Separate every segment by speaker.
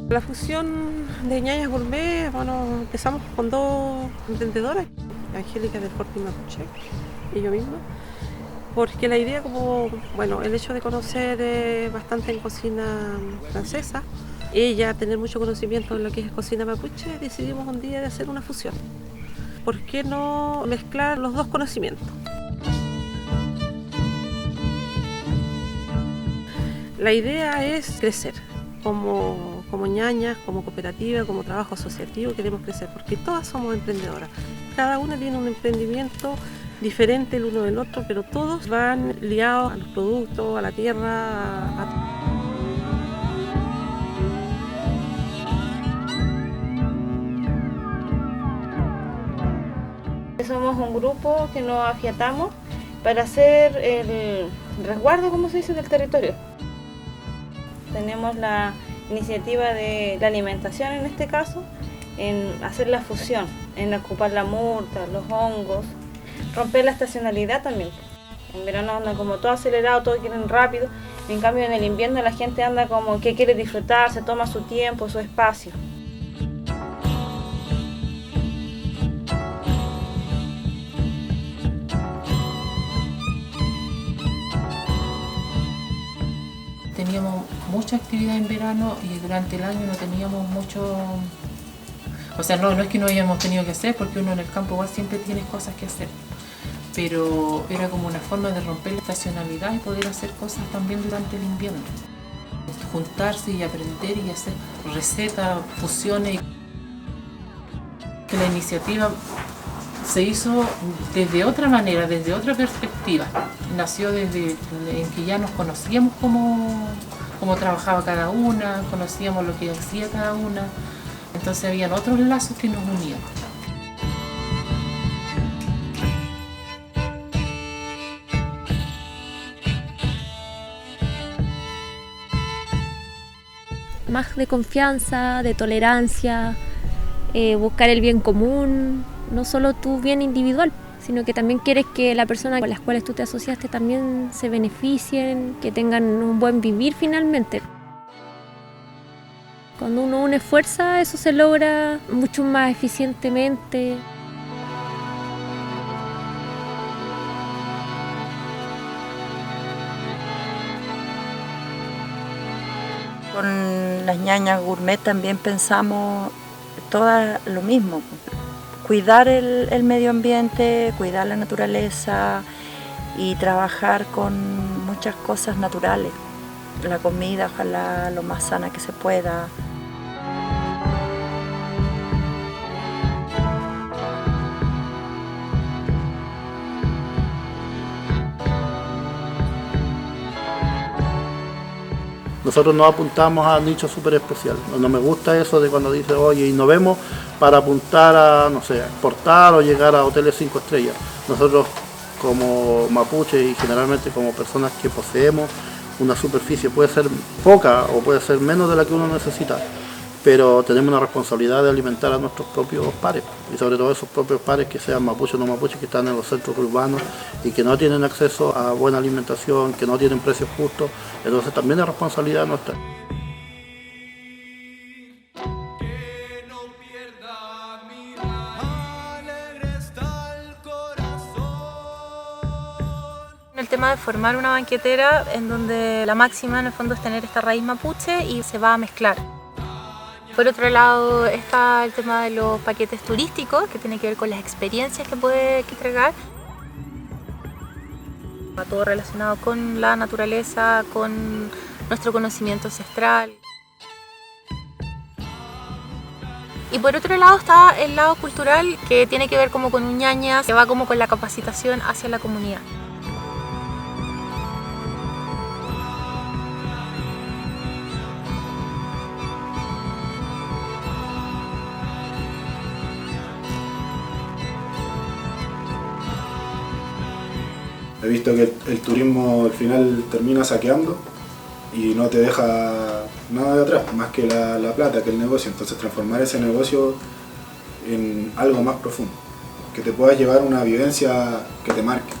Speaker 1: La fusión de Ñañas Gourmet, bueno, empezamos con dos emprendedoras, Angélica del Fortín Mapuche y yo misma, porque la idea como, bueno, el hecho de conocer bastante en cocina francesa, ella tener mucho conocimiento en lo que es cocina mapuche, decidimos un día de hacer una fusión. ¿Por qué no mezclar los dos conocimientos? La idea es crecer como ñañas, como cooperativa, como trabajo asociativo, queremos crecer porque todas somos emprendedoras. Cada una tiene un emprendimiento diferente el uno del otro, pero todos van ligados a los productos, a la tierra,
Speaker 2: Somos un grupo que nos afiatamos para hacer el resguardo, como se dice, del territorio. Tenemos la iniciativa de la alimentación en este caso, en hacer la fusión, en ocupar la murta, los hongos, romper la estacionalidad también. En verano anda como todo acelerado, todos quieren rápido, en cambio en el invierno la gente anda como que quiere disfrutar, se toma su tiempo, su espacio.
Speaker 3: Teníamos mucha actividad en verano y durante el año no teníamos mucho. O sea, no es que no hayamos tenido que hacer, porque uno en el campo igual siempre tiene cosas que hacer. Pero era como una forma de romper la estacionalidad y poder hacer cosas también durante el invierno. Juntarse y aprender y hacer recetas, fusiones. Que la iniciativa se hizo desde otra manera, desde otra perspectiva. Nació desde en que ya nos conocíamos cómo trabajaba cada una, conocíamos lo que hacía cada una. Entonces habían otros lazos que nos unían.
Speaker 4: Más de confianza, de tolerancia, buscar el bien común, no solo tu bien individual, sino que también quieres que la persona con las cuales tú te asociaste también se beneficien, que tengan un buen vivir finalmente. Cuando uno une fuerza, eso se logra mucho más eficientemente.
Speaker 5: Con las Ñañas Gourmet también pensamos todas lo mismo. Cuidar el medio ambiente, cuidar la naturaleza y trabajar con muchas cosas naturales. La comida, ojalá lo más sana que se pueda.
Speaker 6: Nosotros no apuntamos a nichos súper especiales. No me gusta eso de cuando dice, oye, innovemos para apuntar a, no sé, exportar o llegar a hoteles 5 estrellas. Nosotros como mapuche y generalmente como personas que poseemos una superficie, puede ser poca o puede ser menos de la que uno necesita, pero tenemos una responsabilidad de alimentar a nuestros propios pares, y sobre todo esos propios pares que sean mapuches o no mapuches, que están en los centros urbanos y que no tienen acceso a buena alimentación, que no tienen precios justos. Entonces también es responsabilidad nuestra.
Speaker 7: El tema de formar una banquetera en donde la máxima en el fondo es tener esta raíz mapuche y se va a mezclar. Por otro lado está el tema de los paquetes turísticos, que tiene que ver con las experiencias que puede entregar. Todo relacionado con la naturaleza, con nuestro conocimiento ancestral. Y por otro lado está el lado cultural, que tiene que ver como con un ñañas, que va como con la capacitación hacia la comunidad.
Speaker 8: He visto que el turismo al final termina saqueando y no te deja nada de atrás, más que la plata, que el negocio. Entonces transformar ese negocio en algo más profundo, que te pueda llevar una vivencia que te marque.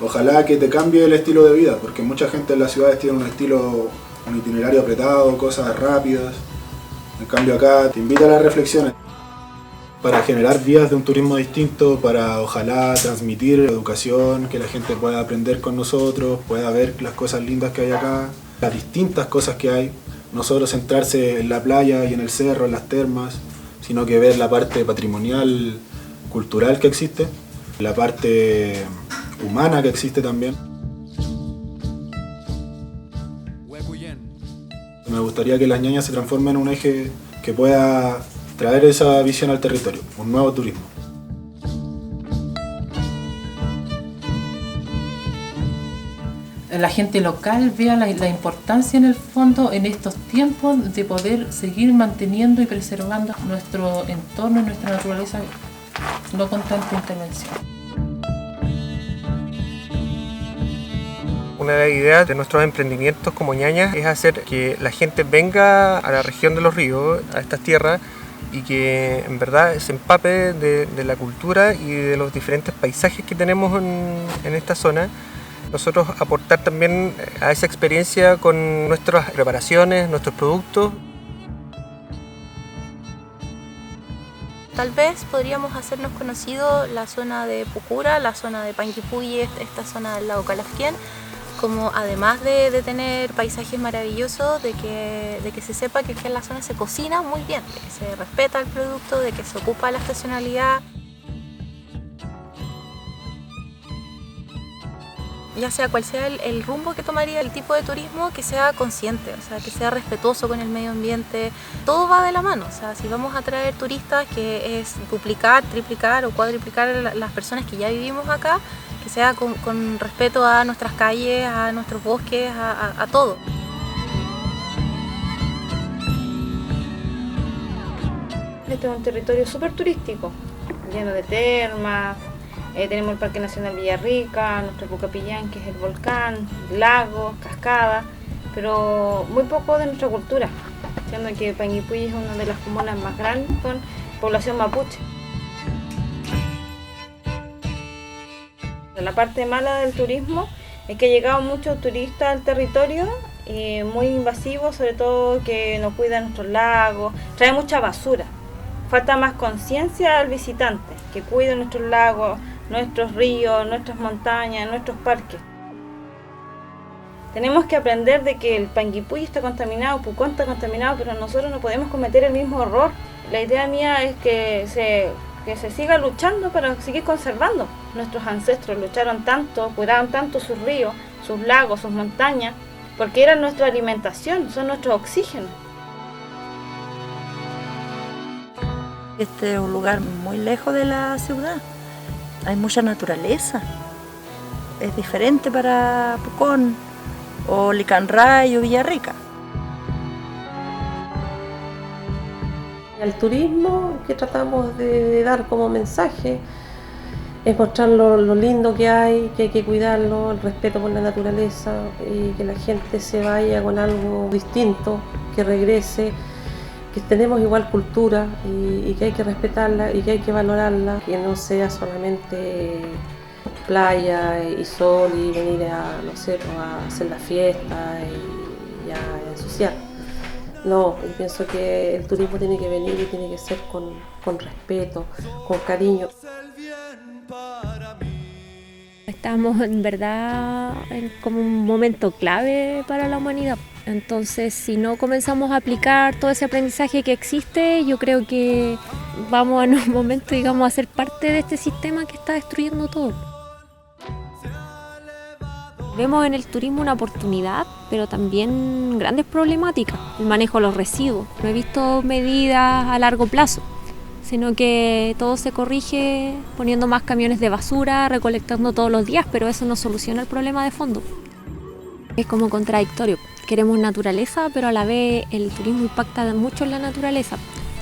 Speaker 8: Ojalá que te cambie el estilo de vida, porque mucha gente en las ciudades tiene un itinerario apretado, cosas rápidas, En cambio acá te invita a la reflexión para generar vías de un turismo distinto, para ojalá transmitir educación, que la gente pueda aprender con nosotros, pueda ver las cosas lindas que hay acá, las distintas cosas que hay, no solo centrarse en la playa y en el cerro, en las termas, sino que ver la parte patrimonial, cultural que existe, la parte humana que existe también. Me gustaría que las ñañas se transformen en un eje que pueda traer esa visión al territorio, un nuevo turismo.
Speaker 3: La gente local vea la importancia en el fondo en estos tiempos de poder seguir manteniendo y preservando nuestro entorno y nuestra naturaleza, no con tanta intervención.
Speaker 9: Una de las ideas de nuestros emprendimientos como ñañas es hacer que la gente venga a la región de los ríos, a estas tierras, y que en verdad se empape de la cultura y de los diferentes paisajes que tenemos en esta zona. Nosotros aportar también a esa experiencia con nuestras preparaciones, nuestros productos.
Speaker 7: Tal vez podríamos hacernos conocido la zona de Pucura, la zona de Panguipulli, esta zona del lago Calafquén, como además de tener paisajes maravillosos, de que se sepa que aquí en la zona se cocina muy bien, de que se respeta el producto, de que se ocupa la estacionalidad. Ya sea cual sea el rumbo que tomaría el tipo de turismo, que sea consciente, o sea, que sea respetuoso con el medio ambiente. Todo va de la mano, o sea, si vamos a traer turistas, que es duplicar, triplicar o cuadriplicar las personas que ya vivimos acá, que sea con respeto a nuestras calles, a nuestros bosques, a todo.
Speaker 2: Este es un territorio súper turístico, lleno de termas. Tenemos el Parque Nacional Villarrica, nuestro Pucapillán, que es el volcán, lagos, cascadas, pero muy poco de nuestra cultura, siendo que Panguipulli es una de las comunas más grandes con población mapuche. La parte mala del turismo es que han llegado muchos turistas al territorio, muy invasivos, sobre todo que no cuidan nuestros lagos, trae mucha basura. Falta más conciencia al visitante, que cuide nuestros lagos, nuestros ríos, nuestras montañas, nuestros parques. Tenemos que aprender de que el Panguipulli está contaminado, Pucón está contaminado, pero nosotros no podemos cometer el mismo error. La idea mía es que se siga luchando para seguir conservando. Nuestros ancestros lucharon tanto, cuidaron tanto sus ríos, sus lagos, sus montañas, porque eran nuestra alimentación, son nuestro oxígeno.
Speaker 5: Este es un lugar muy lejos de la ciudad. Hay mucha naturaleza. Es diferente para Pucón o Licanray o Villarrica.
Speaker 1: El turismo que tratamos de dar como mensaje es mostrar lo lindo que hay que cuidarlo, el respeto por la naturaleza y que la gente se vaya con algo distinto, que regrese, que tenemos igual cultura y que hay que respetarla y que hay que valorarla, que no sea solamente playa y sol y venir a, no sé, a hacer la fiesta y a ensuciar. No, yo pienso que el turismo tiene que venir y tiene que ser con respeto, con cariño.
Speaker 4: Estamos en verdad en como un momento clave para la humanidad. Entonces, si no comenzamos a aplicar todo ese aprendizaje que existe, yo creo que vamos en un momento, digamos, a ser parte de este sistema que está destruyendo todo. Vemos en el turismo una oportunidad, pero también grandes problemáticas. El manejo de los residuos. No he visto medidas a largo plazo, sino que todo se corrige poniendo más camiones de basura, recolectando todos los días, pero eso no soluciona el problema de fondo. Es como contradictorio. Queremos naturaleza, pero a la vez el turismo impacta mucho en la naturaleza.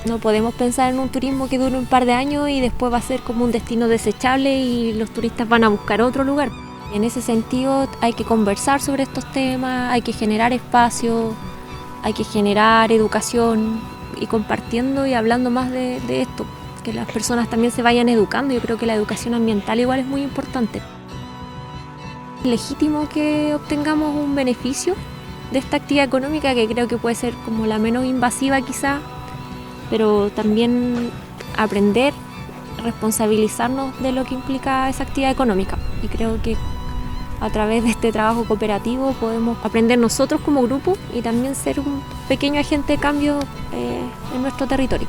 Speaker 4: No podemos pensar en un turismo que dure un par de años y después va a ser como un destino desechable y los turistas van a buscar otro lugar. En ese sentido hay que conversar sobre estos temas, hay que generar espacios, hay que generar educación y compartiendo y hablando más de esto, que las personas también se vayan educando. Yo creo que la educación ambiental igual es muy importante. Es legítimo que obtengamos un beneficio de esta actividad económica, que creo que puede ser como la menos invasiva quizás, pero también aprender, responsabilizarnos de lo que implica esa actividad económica. Y creo que a través de este trabajo cooperativo podemos aprender nosotros como grupo y también ser un pequeño agente de cambio en nuestro territorio.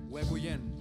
Speaker 10: Huepuyen.